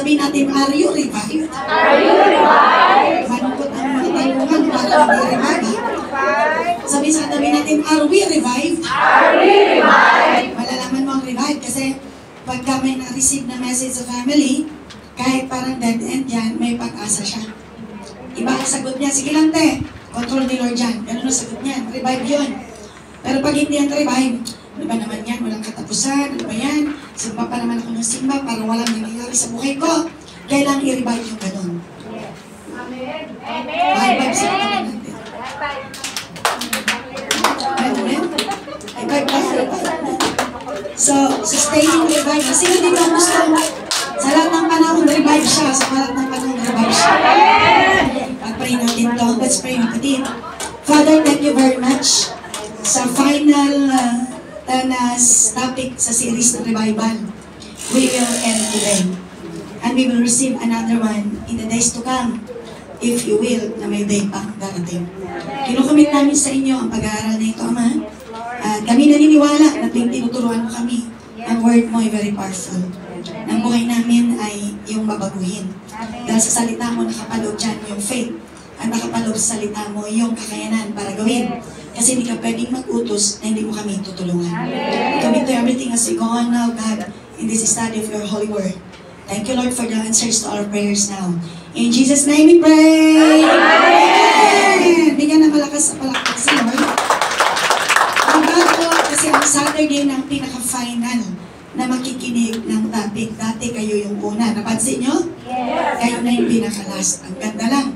Sabihin natin, are you revived? Are you revived? Manukot ang mga tanungan para hindi revived. Sabihin sa katabi natin, are we revived? Are we revived? Malalaman mo ang revived kasi pagka may na-receive na message sa family, kahit parang dead end yan, may pag-asa siya. Iba ang sagot niya, sige lang te, control ni Lord yan. Ganun ang sagot niya, revive yun. Pero pag hindi yan revive, ano ba naman yan? Walang katapusan, ano ba yan? Simba pa naman ako ng simba para walang nangyayari sa buhay ko. Kailangan i-revive yung ganun. Amen. Revive sa katabi natin. Amen? Revive tayo. So, sustaining revive. Sino dito gusto? Sa lahat ng panahon, revive siya. Sa lahat ng panahon, revive siya. Pag-pray natin to. Let's pray natin. Father, thank you very much sa final topic sa series ng revival. We will end today. And we will receive another one in the days to come. If you will, na may day pang darating. Kinukomit namin sa inyo ang pag-aaral na ito, Ama. Kami naniniwala na tuwing tinuturuan mo kami, ang word mo ay very powerful. Ang buhay namin ay yung babaguhin. Dahil sa salita mo, nakapaloob dyan yung faith. At nakapaloob sa salita mo yung kakayanan para gawin. Kasi hindi ka pwedeng mag-utos na hindi mo kami tutulungan. Commit to everything as we go on now, God, in this study of your holy word. Thank you, Lord, for the answers to our prayers now. In Jesus' name we pray! Amen! Bigyan na malakas sa palakpak si Lord. Bago kasi ang Saturday ng pinaka-final na makikinig ng topic. Dati kayo yung una. Napansin nyo? Yes. Kayo na yung pinaka-last. Ang ganda lang.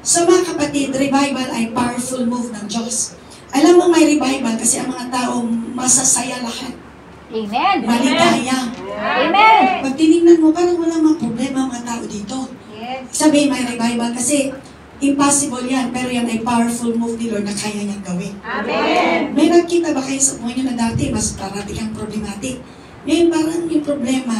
So mga kapatid, revival ay powerful move ng Diyos. Alam mo may revival kasi ang mga tao masasaya lahat. Amen. Maligaya. Amen. Pag tinignan mo, parang walang mga problema ang mga tao dito. Yes. Sabihin may revival kasi impossible yan, pero yan ay powerful move ni Lord na kaya niyang gawin. Amen. May nakita ba kayo sa buhay niyo na dati, mas parati kang problematic? Ngayon parang yung problema,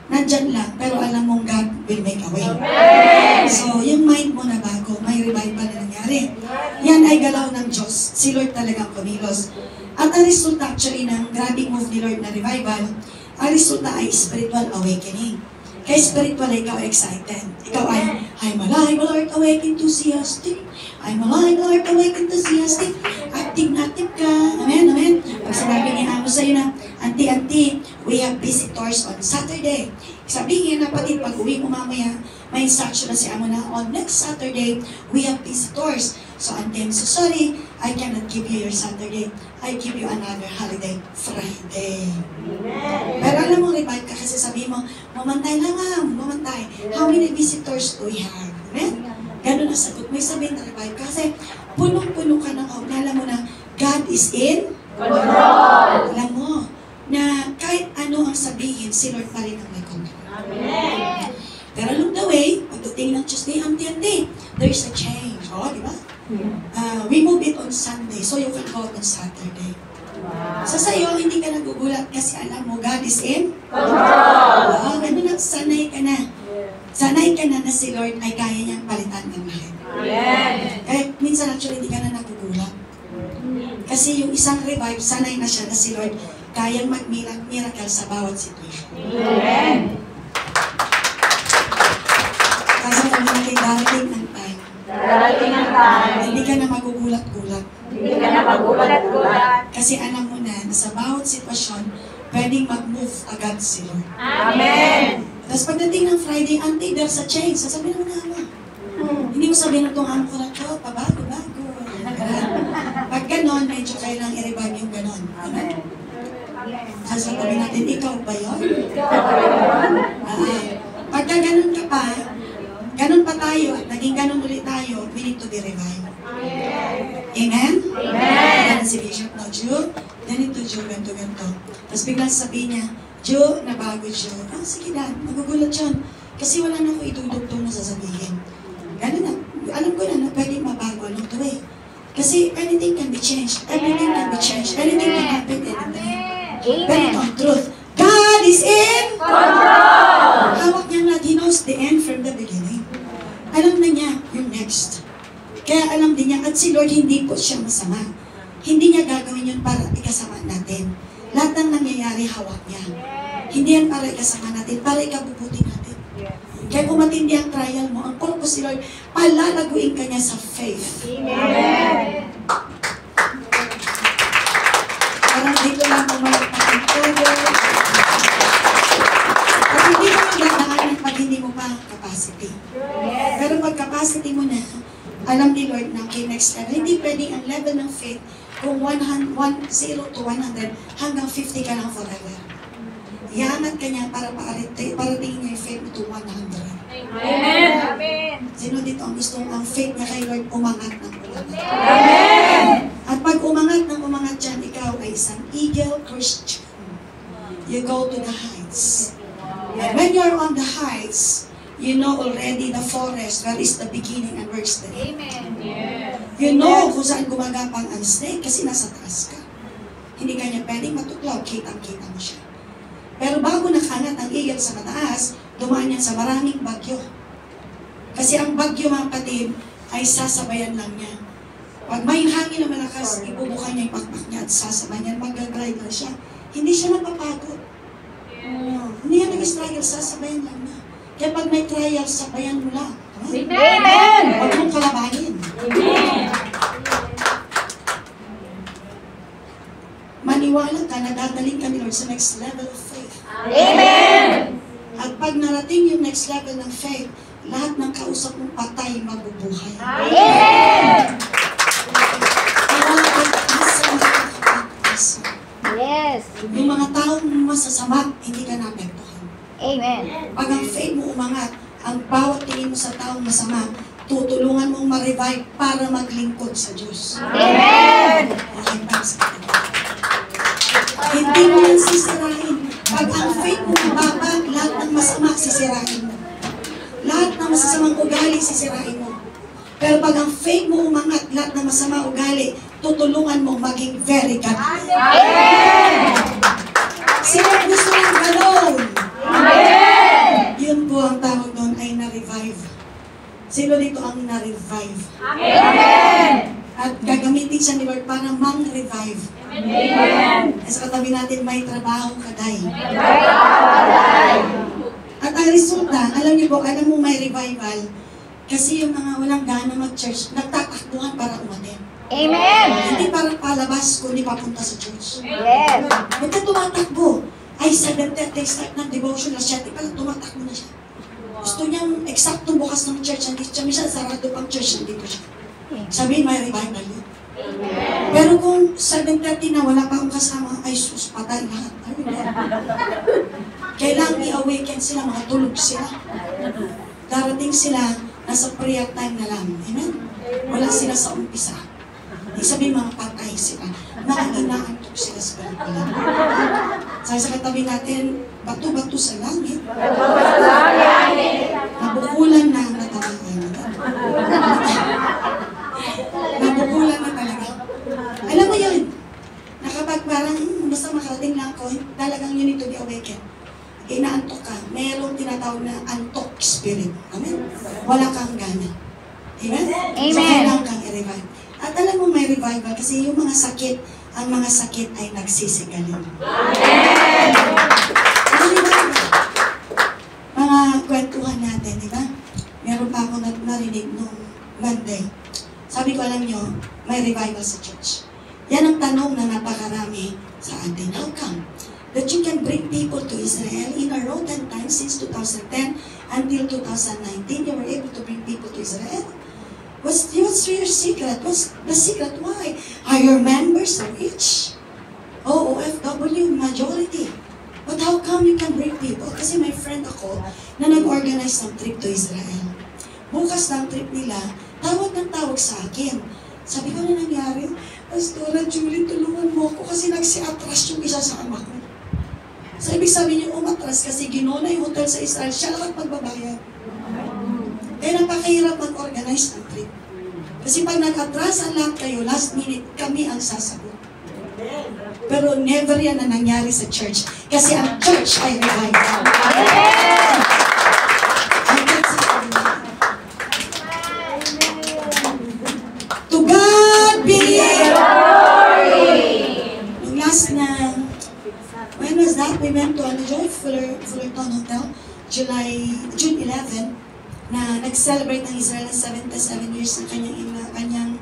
nandyan lang, pero alam mong God will make a way. Amen. So, yung mind mo na bago, may revival na nangyari. Yan ay galaw ng Diyos. Si Lord talagang kumilos. At ang resulta actually ng grabbing move ni Lord na revival, ang resulta ay spiritual awakening. Kaya spiritual ay ikaw excited. Ikaw ay, I'm alive, Lord, awake, enthusiastic. I'm alive, Lord, awake, enthusiastic. Active ka. Amen, amen. Pag sinabi ni Amo sa'yo na, Auntie, we have visitors on Saturday. Sabihin na pati pag uwi mo mamaya, may instruction na si Amo na, on next Saturday, we have visitors. So, Auntie, I'm so sorry, I cannot give you your Saturday. I give you another holiday, Friday. Amen. Pero alam mo, revive ka kasi sabihin mo, mamantay lang mamantay. How many visitors do we have? Amen? Ganun ang sagot. May sabihin na revive ka kasi punong-puno ka ng hope. Alam mo na God is in Control. Alam mo na kahit ano ang sabihin, si Lord pa rin ang may control. Amen. Pero along the way, pagdating ng Tuesday, Auntie, there's a change. O, di ba? We move it on Sunday, so you can go on Saturday. So sa'yo, hindi ka nagugulat kasi alam mo, God is in Control. Oo, ganun na, sanay ka na. Sanay ka na na si Lord ay kaya niyang palitan ng lahat. Amen. Kahit minsan actually hindi ka na nagugulat. Kasi yung isang revive, sanay na siya na si Lord kayang mag-miracle sa bawat situation. Amen. Kasi kami natin darating ng time. Darating ang time. Hindi ka na magugulat-gulat. Hindi ka na magulat-gulat. Kasi alam mo na sa bawat sitwasyon, pwedeng mag-move agad si Lord. Amen. Tapos pagdating ng Friday, Auntie, there's a change. Sasabihin naman naman. Hindi mo sabihin na itong amo ko na ito, pabago-bago. Pag ganon, medyo kailangang i-revive yung ganon. Amen? Kasi sabihin natin, ikaw ba yun? Pagka ganon ka pa, ganon pa tayo, at naging ganon ulit tayo, we need to be revived. Amen? Amen. Yan si Bishop, no, Jew, ganito, Jew, ganito. Tapos biglang sabihin niya, Jew, nabago, Jew. Sige na, magugulat yun. Kasi wala na ako idudugtong na sasabihin. Ganun na, alam ko na pwedeng mabago along the way. Kasi anything can be changed. Everything can be changed. Anything can happen anytime. Pero ito ang truth. God is in Control. Hawak niya na, He knows the end from the beginning. Alam na niya yung next. Kaya alam din niya, at si Lord hindi po siya masama. Hindi niya gagawin yun para ikasama natin. Lahat ng nangyayari, hawak niya. Hindi yan para ikasama natin, para ikabubuti natin. Kaya kung matindi ang trial mo, ang purpose ni Lord, palalaguin ka niya sa faith. Amen. Parang dito lang umalagpak ang todo. At hindi mo dadaanan pag hindi mo pa capacity. Pero pag capacity mo na, alam ni Lord na kay next level, hindi pwedeng ang level ng faith kung 0 to 100 hanggang 50 ka lang forever. Iangat ka niya para paratingin niya yung faith mo to 100. Amen. Amen. Sino dito ang gusto ang faith niya kay Lord umangat ng umangat? Amen. At pag umangat ng umangat dyan, ikaw ay isang eagle Christian. You go to the heights. And when you're on the heights, you know already the forest, where is the beginning and where is the end. Amen. You know kung saan gumagapang ang snake kasi nasa taas ka. Hindi ka niya pwedeng matuklaw, kitang-kita mo siya. Pero bago nakangat ang eagle sa mataas, dumaan yan sa maraming bagyo. Kasi ang bagyo, mga kapatid, ay sasabayan lang niya. Pag may hangin na malakas, ibubukan niya yung pakpak niya at sasabayan niya, mag-glide na siya. Hindi siya napapagod. Hindi yan nag-struggle, sasabayan lang niya. Kaya pag may trial, sabayan mo lang. Amen. Huwag mong kalabanin. Amen. Maniwala ka na dadaling ka ni Lord sa next level of faith. Amen. At pag narating yung next level ng faith, lahat ng kausap mong patay mabubuhay. Amen. Yes. Yung mga taong masasama, hindi ka naapektuhan. Amen. Pag ang faith mo umangat, ang bawat tingin mo sa taong masama, tutulungan mong ma-revive para maglingkod sa Diyos. Amen. Okay, para sa kanila. Hindi mo yan sisirahin. Pag ang faith mo mababa, lahat ng masama sisirahin mo. Lahat ng masasamang ugali sisirahin mo. Pero pag ang faith mo umangat, lahat ng masama ugali, tutulungan mo maging very God. Amen. Sino gusto ng ganon? Amen. Yun po ang tawag doon ay na-revive. Sino dito ang na-revive? Amen. At gagamitin siya ni Lord para mang-revive. Amen. Sa katabi natin, may trabaho kaday. Amen. At ang resulta, alam niyo po, alam mo may revival, kasi yung mga walang gana mag-church, nagtatakbuhan para umaten. Amen. Hindi para palabas, kundi papunta sa church. Yes. Pagka tumatakbo, ay 7:30 start ng devotional siya, di pala tumatakbo na siya. Gusto niyang eksaktong bukas ng church, hindi siya, minsan sarado pang church, nandito siya. Sabihin, may revival yun. Pero kung 7:30 na wala pa akong kasama, ay sus, patay lahat. Kailangan i-awaken sila, mga tulog sila. Darating sila, nasa prayer time na lang. Amen? Wala sila sa umpisa. Ibig sabihin, mga patay sila. Mga inaantok sila sa pelikula. Sabi sa katabi natin, bato-bato sa langit. Nabukulan na ang natamaan. Nabukulan na talaga. Alam mo yun, na kapag parang basta makarating lang ako, talagang you need to be awakened. Inaantok ka, mayroong tinatawag na antok spirit. Amen? Wala kang gana. Amen? Amen. So, kailangan kang i-revive. At alam mo may revival kasi yung mga sakit, ang mga sakit ay nagsisigaling. Amen. Ano revival? Mga kwentuhan natin, di ba? Meron pa ako narinig nung Monday. Sabi ko, alam nyo, may revival sa church. Yan ang tanong na napakarami sa atin. How come? That you can bring people to Israel in a row 10 times since 2010 until 2019. You were able to bring people to Israel. What's your secret? What's the secret? Why? Are your members rich? OFW, majority. But how come you can bring people? Kasi may friend ako na nag-organize ng trip to Israel. Bukas ng trip nila, tawag ng tawag sa akin. Sabi ko, na nangyari? Pastora Julie, tulungan mo ako kasi nagsi-atras yung isa sa ama ko. So, ibig sabihin niyo, umatras kasi ginona yung hotel sa Israel, siya lang ang magbabayad. Kaya napakahirap mag-organize ng trip. Kasi pag nag-atras ang lahat kayo, last minute, kami ang sasagot. Pero never yan na nangyari sa church. Kasi ang church ay revival. Amen. Ang church ay revival. To God be Glory. Nung last na, when was that? We went to Joy Fullerton Hotel. June 11, na nag-celebrate ng Israel ng 77 years ng kanyang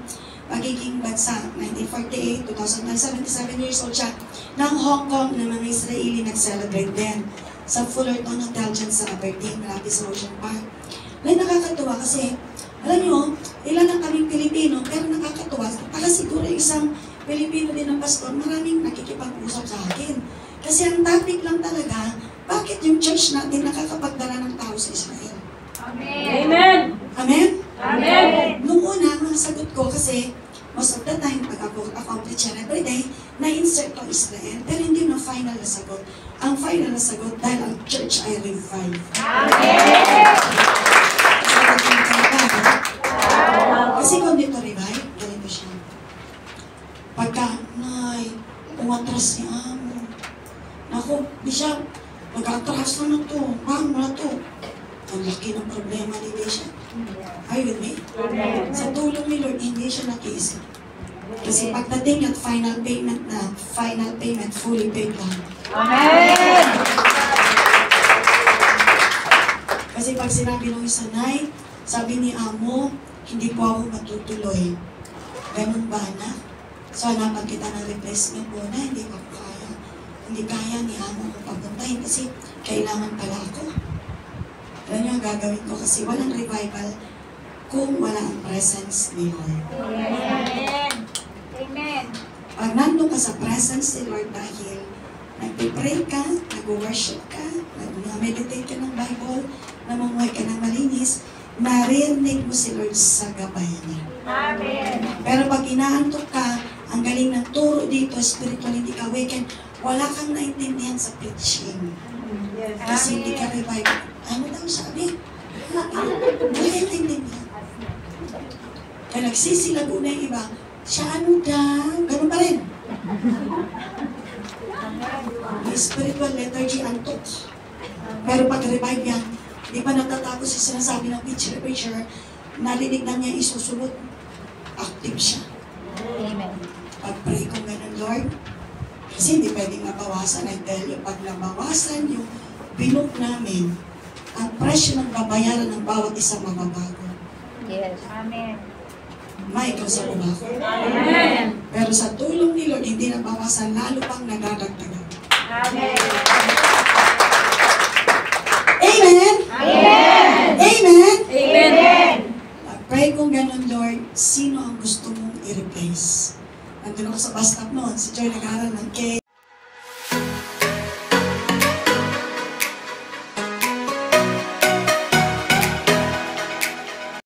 pagiging bansa. 1948, 2077 years old siya. Ng Hong Kong na mga Israeli nag-celebrate din sa Fullerton Hotel dyan sa Aberdeen, malapit sa Ocean Park. May nakakatuwa kasi, alam nyo, ilan ang kaming Pilipino, pero nakakatuwa. Para siguro isang Pilipino din ng pastor, maraming nakikipag-usap sa akin. Kasi ang topic lang talaga, bakit yung church natin nakakapagdala ng tao sa Israel? Amen. Amen? Amen. Nung una, ang sagot ko kasi, most of the time, pag ako preach every day, na-insert ko Israel, pero hindi na final na sagot. Ang final na sagot, dahil ang church ay revive. Kasi kung dito revive, ganito siya. Pagka, umatras si Amo. Naku, di siya, mag-atras na to, bang na to. Ang laki ng problema ni Desha. Are you with me? Sa tulong ni Lord, hindi siya nakiisip. Kasi pagdating at final payment, fully paid lang. Amen. Kasi pag sinabi nung isa night, sabi ni Amo, hindi po ako matutuloy. Ganun ba na? So hanapan kita ng replacement mo na, hindi ko kaya. Hindi kaya ni Amo ko papuntahin kasi kailangan pala ako. Alam niyo ang gagawin ko kasi walang revival kung wala ang presence ni Lord. Amen. Amen. Pag nandun ka sa presence ni Lord dahil nagpipray ka, nag-worship ka, nag-meditate ka ng Bible, namumuhay ka ng malinis, naririnig mo si Lord sa gabay niya. Amen. Pero pag inaantok ka, ang galing ng turo dito, spiritual, hindi ka awaken, wala kang naintindihan sa preaching. Kasi hindi ka revive. Ano daw sabi? Wala kang naintindihan. Kaya nagsisilago na yung iba, siya ano daw? Ganun pa rin. May spiritual lethargy antok. Pero pag revive yan, di pa natatapos yung sinasabi ng preacher, narinig na niya isusunod, active siya. Amen. Pag-pray ko ganun, Lord, kasi hindi pwedeng mabawasan. I tell you, pag nabawasan yung binok namin, ang presyo ng babayaran ng bawat isang mababago. Yes. Amen. May ikaw sa uba ko. Amen. Pero sa tulong ni Lord, hindi nabawasan, lalo pang nadadagdagan. Amen. Amen? Amen. Amen? Amen. Pag-pray kong ganun, Lord, sino ang gusto mong i-replace? Nandun ako sa bus stop noon, si Joy nag-aaral ng K.